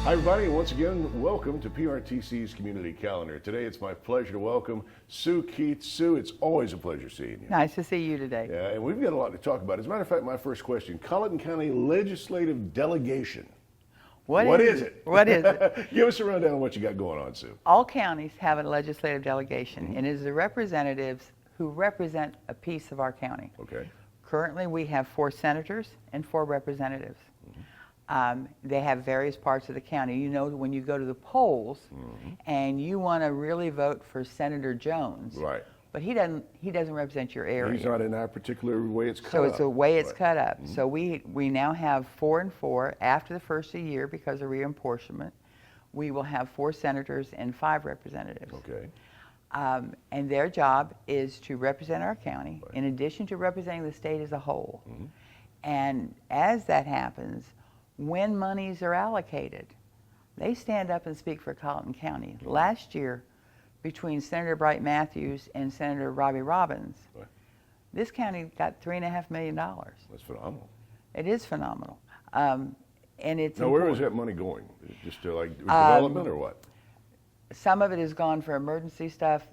Hi everybody, and once again, welcome to Prtc's Community Calendar. Today it's my pleasure to welcome Sue Keith. Sue, it's always a pleasure seeing you. Nice to see you today. Yeah, and we've got a lot to talk about. As a matter of fact, my first question, Colleton County Legislative Delegation. What is it? What is it? Give us a rundown on what you got going on, Sue. All counties have a legislative delegation, and it is the representatives who represent a piece of our county. Okay. Currently, we have 4 senators and 4 representatives. They have various parts of the county. You know, when you go to the polls and you want to really vote for Senator Jones, Right. but he doesn't represent your area. He's not in our particular way it's cut So up. it's the way it's Right. cut up. So we now have 4 and 4 after the first of the year because of reapportionment. We will have 4 senators and 5 representatives. Okay. And their job is to represent our county Right. in addition to representing the state as a whole. And as that happens, when monies are allocated, they stand up and speak for Colleton County. Last year, between Senator Bright Matthews and Senator Robbie Robbins, Right. this county got $3.5 million. That's phenomenal. It is phenomenal. And it's Now, where important. is that money going? Just to like development or what? Some of it has gone for emergency stuff,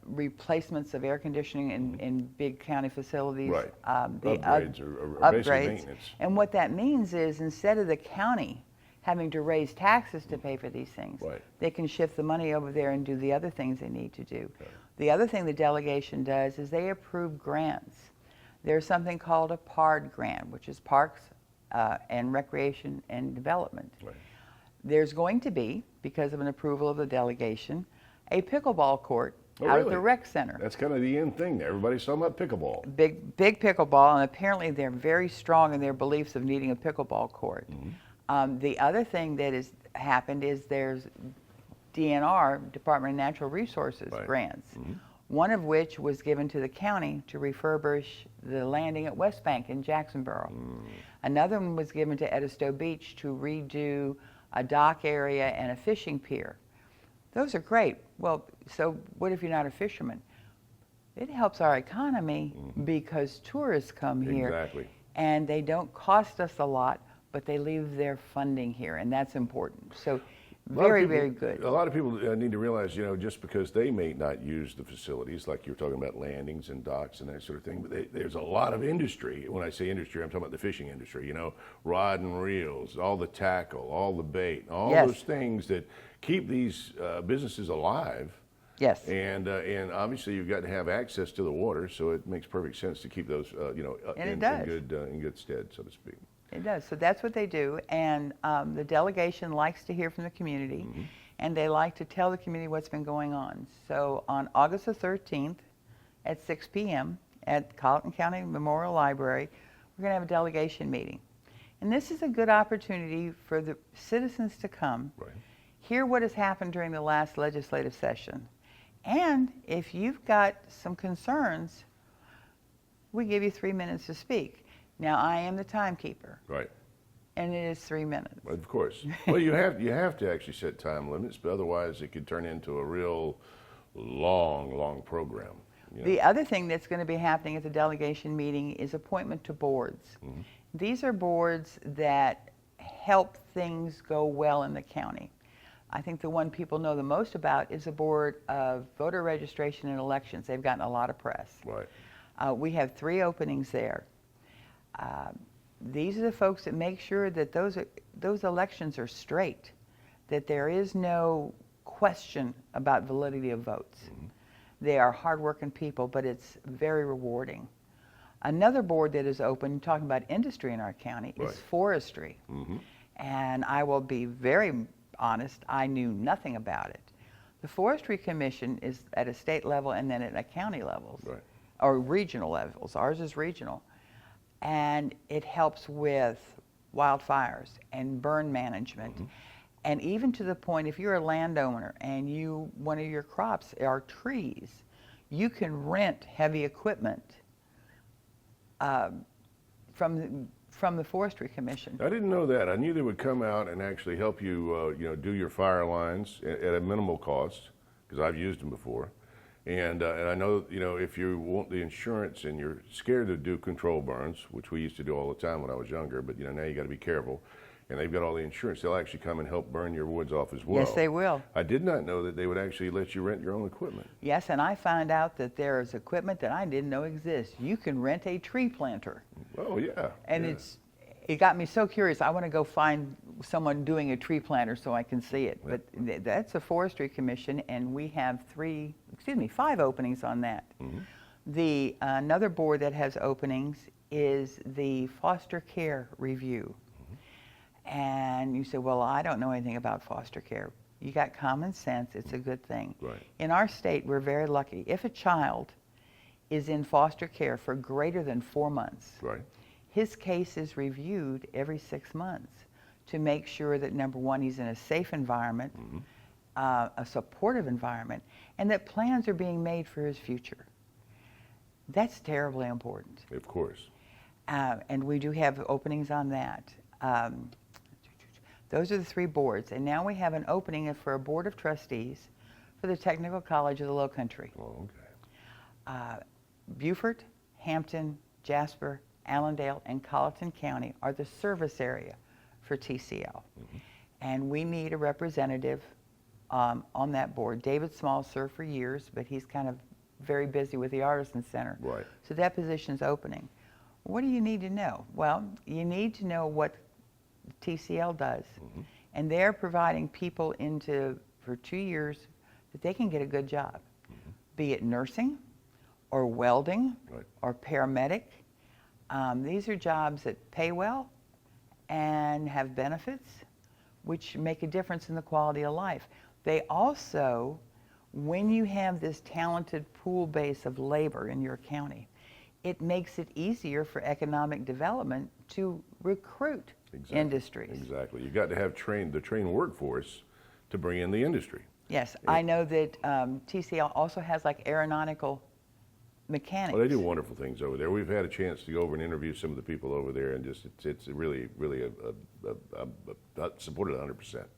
replacements of air conditioning in big county facilities. Right. The Upgrades or basic maintenance. And what that means is instead of the county having to raise taxes to pay for these things, Right. they can shift the money over there and do the other things they need to do. Okay. The other thing the delegation does is they approve grants. There's something called a PARD grant, which is Parks and Recreation and Development. Right. There's going to be, because of an approval of the delegation, a pickleball court Oh, out at the really? rec center. That's kind of the end thing there. Everybody's talking about pickleball. Big pickleball, and apparently they're very strong in their beliefs of needing a pickleball court. The other thing that has happened is there's DNR, Department of Natural Resources, Right. grants, one of which was given to the county to refurbish the landing at West Bank in Jacksonboro. Another one was given to Edisto Beach to redo a dock area and a fishing pier. Those are great. Well, so what if you're not a fisherman? It helps our economy because tourists come here. Exactly. And they don't cost us a lot, but they leave their funding here, and that's important. So very, very good. A lot of people need to realize, you know, just because they may not use the facilities, like you're talking about landings and docks and that sort of thing, but there's a lot of industry. When I say industry, I'm talking about the fishing industry, you know, rod and reels, all the tackle, all the bait, all Yes. those things that keep these businesses alive. Yes. And obviously you've got to have access to the water, so it makes perfect sense to keep those, you know, And it in does. good stead, so to speak. It does. So that's what they do. And the delegation likes to hear from the community, and they like to tell the community what's been going on. So on August the 13th at 6 p.m. at Colleton County Memorial Library, we're going to have a delegation meeting. And this is a good opportunity for the citizens to come, Right. hear what has happened during the last legislative session. And if you've got some concerns, we give you 3 minutes to speak. Now, I am the timekeeper, Right. and it is 3 minutes. Of course. Well, you have to actually set time limits, but otherwise it could turn into a real long program. You know? The other thing that's going to be happening at the delegation meeting is appointment to boards. These are boards that help things go well in the county. I think the one people know the most about is the Board of Voter Registration and Elections. They've gotten a lot of press. Right. We have 3 openings there. These are the folks that make sure that those elections are straight, that there is no question about validity of votes. They are hardworking people, but it's very rewarding. Another board that is open, talking about industry in our county, Right. is forestry. And I will be very honest, I knew nothing about it. The Forestry Commission is at a state level and then at a county levels, Right. or regional levels. Ours is regional. And it helps with wildfires and burn management. And even to the point, if you're a landowner and one of your crops are trees, you can rent heavy equipment from the Forestry Commission. I didn't know that. I knew they would come out and actually help you, you know, do your fire lines at a minimal cost, because I've used them before. And I know, you know, if you want the insurance and you're scared to do control burns, which we used to do all the time when I was younger, but, you know, now you got to be careful. and they've got all the insurance, they'll actually come and help burn your woods off as well. Yes, they will. I did not know that they would actually let you rent your own equipment. Yes, and I found out that there is equipment that I didn't know exists. You can rent a tree planter. Oh, yeah. And yeah. it got me so curious. I want to go find someone doing a tree planter so I can see it. But that's a forestry commission, and we have 5 openings on that. The another board that has openings is the foster care review. And you say, well, I don't know anything about foster care. You got common sense. It's a good thing. Right. In our state, we're very lucky. If a child is in foster care for greater than 4 months, Right. his case is reviewed every 6 months to make sure that, number one, he's in a safe environment, a supportive environment, and that plans are being made for his future. That's terribly important. Of course. And we do have openings on that. Those are the 3 boards. And now we have an opening for a board of trustees for the Technical College of the Low Country. Oh, okay. Beaufort, Hampton, Jasper, Allendale, and Colleton County are the service area for TCL. And we need a representative on that board. David Small served for years, but he's kind of very busy with the Artisan Center. Right. So that position's opening. What do you need to know? Well, you need to know what TCL does. And they're providing people for 2 years that they can get a good job, be it nursing or welding Right. or paramedic. These are jobs that pay well and have benefits, which make a difference in the quality of life. They also, when you have this talented pool base of labor in your county, it makes it easier for economic development to recruit industries. Exactly. You got to have the trained workforce to bring in the industry. Yes, I know that TCL also has like aeronautical mechanics. Well, they do wonderful things over there. We've had a chance to go over and interview some of the people over there, and just it's really supported 100%.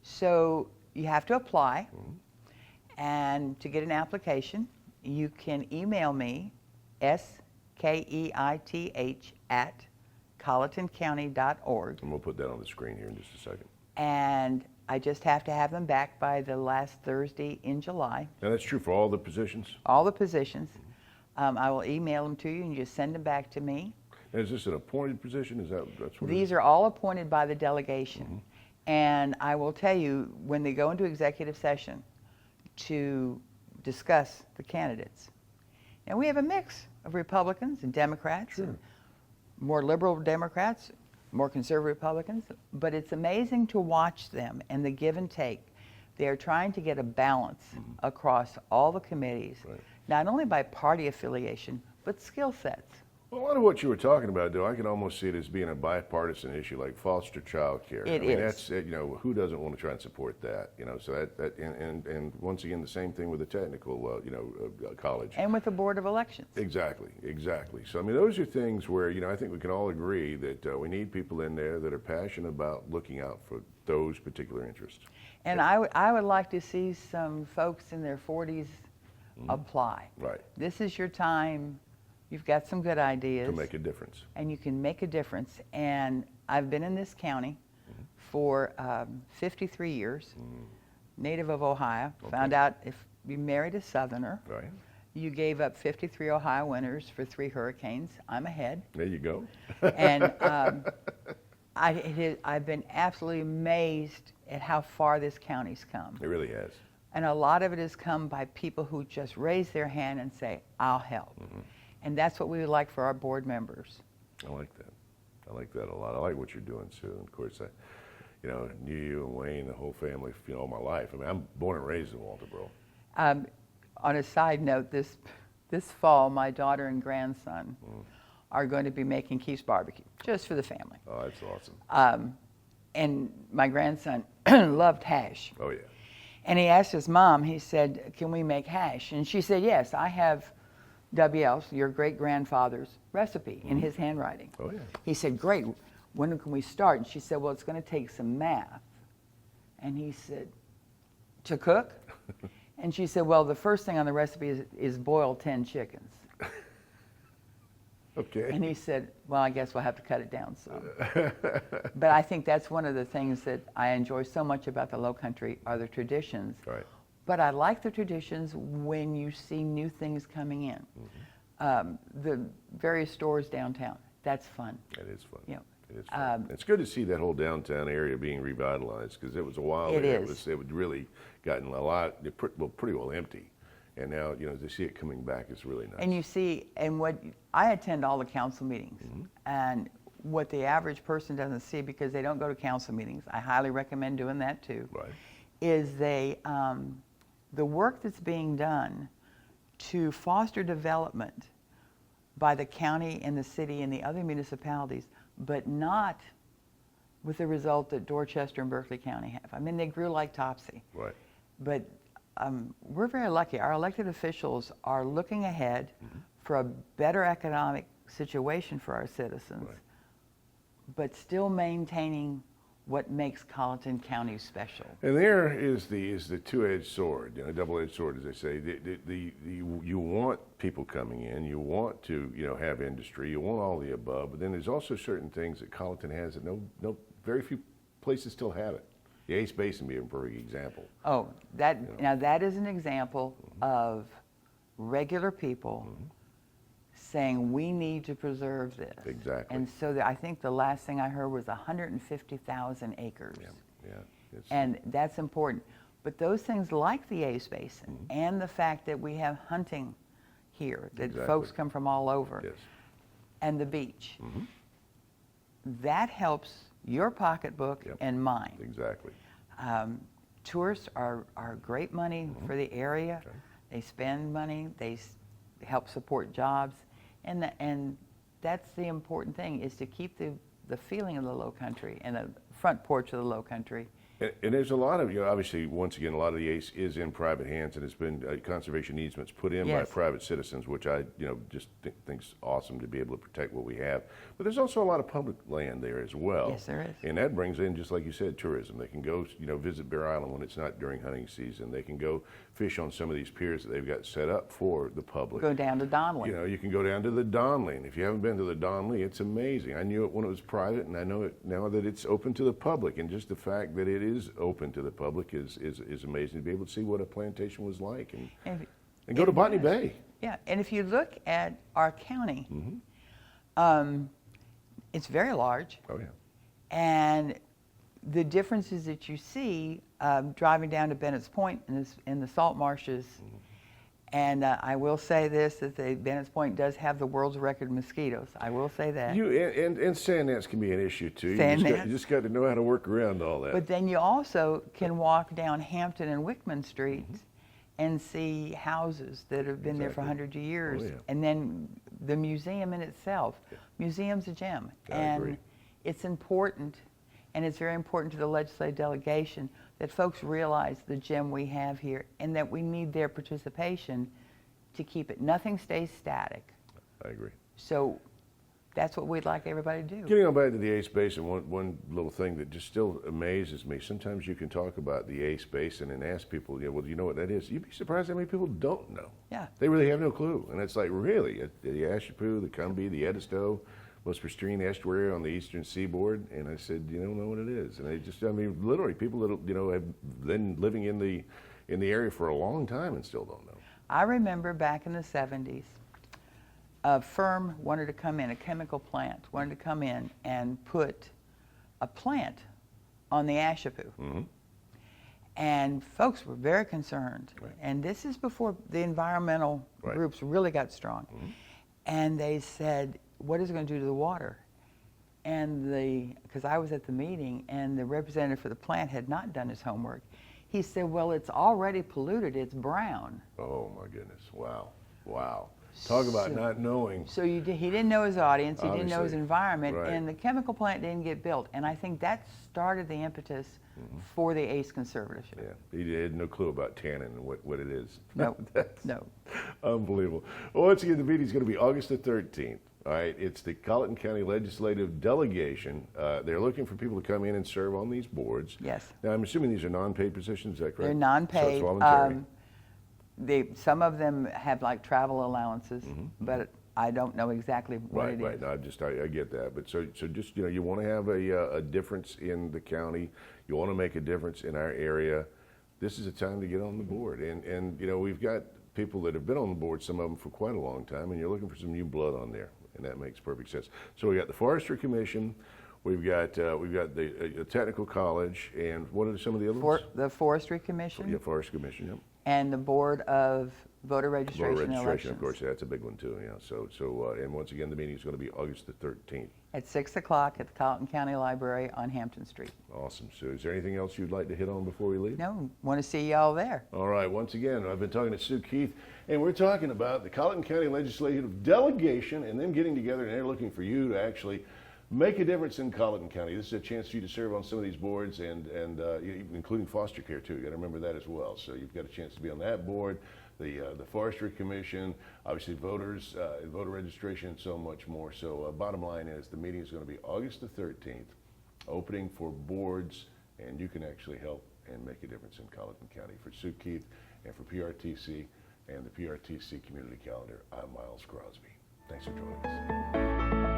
So you have to apply, and to get an application, you can email me, skeith@colletoncounty.org. And we'll put that on the screen here in just a second. And I just have to have them back by the last Thursday in July. And that's true for all the positions? All the positions. I will email them to you, and you just send them back to me. And is this an appointed position? That's what These are all appointed by the delegation. And I will tell you, when they go into executive session to discuss the candidates, and we have a mix of Republicans and Democrats, and more liberal Democrats, more conservative Republicans, but it's amazing to watch them and the give and take. They're trying to get a balance across all the committees, not only by party affiliation, but skill sets. Well, a lot of what you were talking about, though, I can almost see it as being a bipartisan issue, like foster child care. It I mean, is. That's, who doesn't want to try and support that? So and once again, the same thing with the technical, college. And with the Board of Elections. Exactly. So, I mean, those are things where, I think we can all agree that we need people in there that are passionate about looking out for those particular interests. And I would like to see some folks in their 40s apply. Right. This is your time. You've got some good ideas. To make a difference. And you can make a difference. And I've been in this county for 53 years, native of Ohio. Found out if you married a Southerner, Right. you gave up 53 Ohio winters for 3 hurricanes. I'm ahead. There you go. And I've been absolutely amazed at how far this county's come. It really has. And a lot of it has come by people who just raise their hand and say, I'll help. And that's what we would like for our board members. I like that. I like that a lot. I like what you're doing, Sue. And of course, I knew you and Wayne, the whole family, all my life. I mean, I'm born and raised in Walterboro. On a side note, this fall, my daughter and grandson are going to be making Keith's barbecue, just for the family. Oh, that's awesome. And my grandson loved hash. Oh, yeah. And he asked his mom, he said, can we make hash? And she said, yes, I have WL's, your great-grandfather's recipe in his handwriting. Oh, yeah. He said, great, when can we start? And she said, well, it's going to take some math. And he said, to cook? And she said, well, the first thing on the recipe is boil 10 chickens. Okay. And he said, well, I guess we'll have to cut it down some. But I think that's one of the things that I enjoy so much about the Lowcountry are the traditions. Right. But I like the traditions when you see new things coming in. The various stores downtown, that's fun. It is fun. You know, It is fun. It's good to see that whole downtown area being revitalized because it was a while It there. is. It would really gotten a lot, pretty well empty. And now, to see it coming back is really nice. And you see, and what I attend all the council meetings, and what the average person doesn't see because they don't go to council meetings, I highly recommend doing that too, Right. is the work that's being done to foster development by the county and the city and the other municipalities, but not with the result that Dorchester and Berkeley County have. I mean, they grew like Topsy. Right. But we're very lucky. Our elected officials are looking ahead for a better economic situation for our citizens, Right. but still maintaining what makes Colleton County special. And there is the two-edged sword, double-edged sword, as they say. You want people coming in, you want to have industry, you want all the above, but then there's also certain things that Colleton has that no very few places still have it. The Ace Basin being a perfect example. Oh, now that is an example of regular people saying we need to preserve this. Exactly. And so I think the last thing I heard was 150,000 acres. Yeah. And that's important. But those things like the Ace Basin and the fact that we have hunting here, that Exactly. folks come from all over, Yes. and the beach, that helps your pocketbook Yep. and mine. Exactly. Tourists are great money for the area. Okay. They spend money. They help support jobs. And that's the important thing, is to keep the feeling of the Lowcountry and the front porch of the Lowcountry. And there's a lot of, obviously, once again, a lot of the ACE is in private hands, and it's been conservation easements put in by Yes. private citizens, which I, just think's awesome to be able to protect what we have. But there's also a lot of public land there as well. Yes, there is. And that brings in, just like you said, tourism. They can go, visit Bear Island when it's not during hunting season. They can go fish on some of these piers that they've got set up for the public. Go down to Donnelly. You can go down to the Donnelly, and if you haven't been to the Donnelly, it's amazing. I knew it when it was private, and I know it now that it's open to the public. And just the fact that it is open to the public is amazing to be able to see what a plantation was like, and go to Botany Bay. Yeah, and if you look at our county, it's very large. Oh yeah. And the differences that you see driving down to Bennett's Point in the salt marshes, and I will say this, that Bennett's Point does have the world's record mosquitoes. I will say that. And sand gnats can be an issue too. Sand You gnats. just got to know how to work around all that. But then you also can walk down Hampton and Wickman Street and see houses that have been there for Exactly. hundreds of years. Oh, yeah. And then the museum in itself. Museum's a gem. I and agree. it's important, and it's very important to the legislative delegation, that folks realize the gem we have here and that we need their participation to keep it. Nothing stays static. I agree. So that's what we'd like everybody to do. Getting on back to the Ace Basin, one little thing that just still amazes me. Sometimes you can talk about the Ace Basin and ask people, well, do you know what that is? You'd be surprised how many people don't know. Yeah. They really have no clue. And it's like, really? The Ashepoo, the Cumbie, the Edisto, most pristine estuary on the eastern seaboard. And I said, you don't know what it is. And they just, literally, people that, have been living in the area for a long time and still don't know. I remember back in the 70s, a firm wanted to come in, a chemical plant wanted to come in and put a plant on the Ashepoo. And folks were very concerned. Right. And this is before the environmental Right. groups really got strong. And they said, what is it going to do to the water? And because I was at the meeting, and the representative for the plant had not done his homework. He said, well, it's already polluted, it's brown. Oh, my goodness. Wow. Talk about not knowing. So he didn't know his audience, he didn't know his Obviously. environment, Right. and the chemical plant didn't get built. And I think that started the impetus for the ACE conservatorship. Yeah, he had no clue about tannin and what it is. No, That's no. unbelievable. Well, once again, the meeting's going to be August the 13th. All right, it's the Colleton County Legislative Delegation. They're looking for people to come in and serve on these boards. Yes. Now, I'm assuming these are non-paid positions, is that correct? They're non-paid. So it's voluntary. Some of them have like travel allowances, but I don't know exactly what it is. Right. No, I get that. But so just, you want to have a difference in the county. You want to make a difference in our area. This is a time to get on the board. And we've got people that have been on the board, some of them for quite a long time, and you're looking for some new blood on there, and that makes perfect sense. So we got the Forestry Commission, we've got the Technical College, and what are some of the other ones? The Forestry Commission. Yeah, Forestry Commission, yep. And the Board of Voter Registration Voter and registration, Elections. of course, that's a big one too, yeah. So and once again, the meeting is going to be August the 13th. At 6 o'clock at the Colleton County Library on Hampton Street. Awesome. So is there anything else you'd like to hit on before we leave? No, want to see y'all there. All right, once again, I've been talking to Sue Keith, and we're talking about the Colleton County Legislative Delegation and them getting together, and they're looking for you to actually make a difference in Colleton County. This is a chance for you to serve on some of these boards, and including foster care too. You got to remember that as well. So you've got a chance to be on that board, the Forestry Commission, obviously voter registration, and so much more. So bottom line is the meeting is going to be August the 13th, opening for boards, and you can actually help and make a difference in Colleton County. For Sue Keith and for PRTC and the PRTC Community Calendar, I'm Miles Crosby. Thanks for joining us.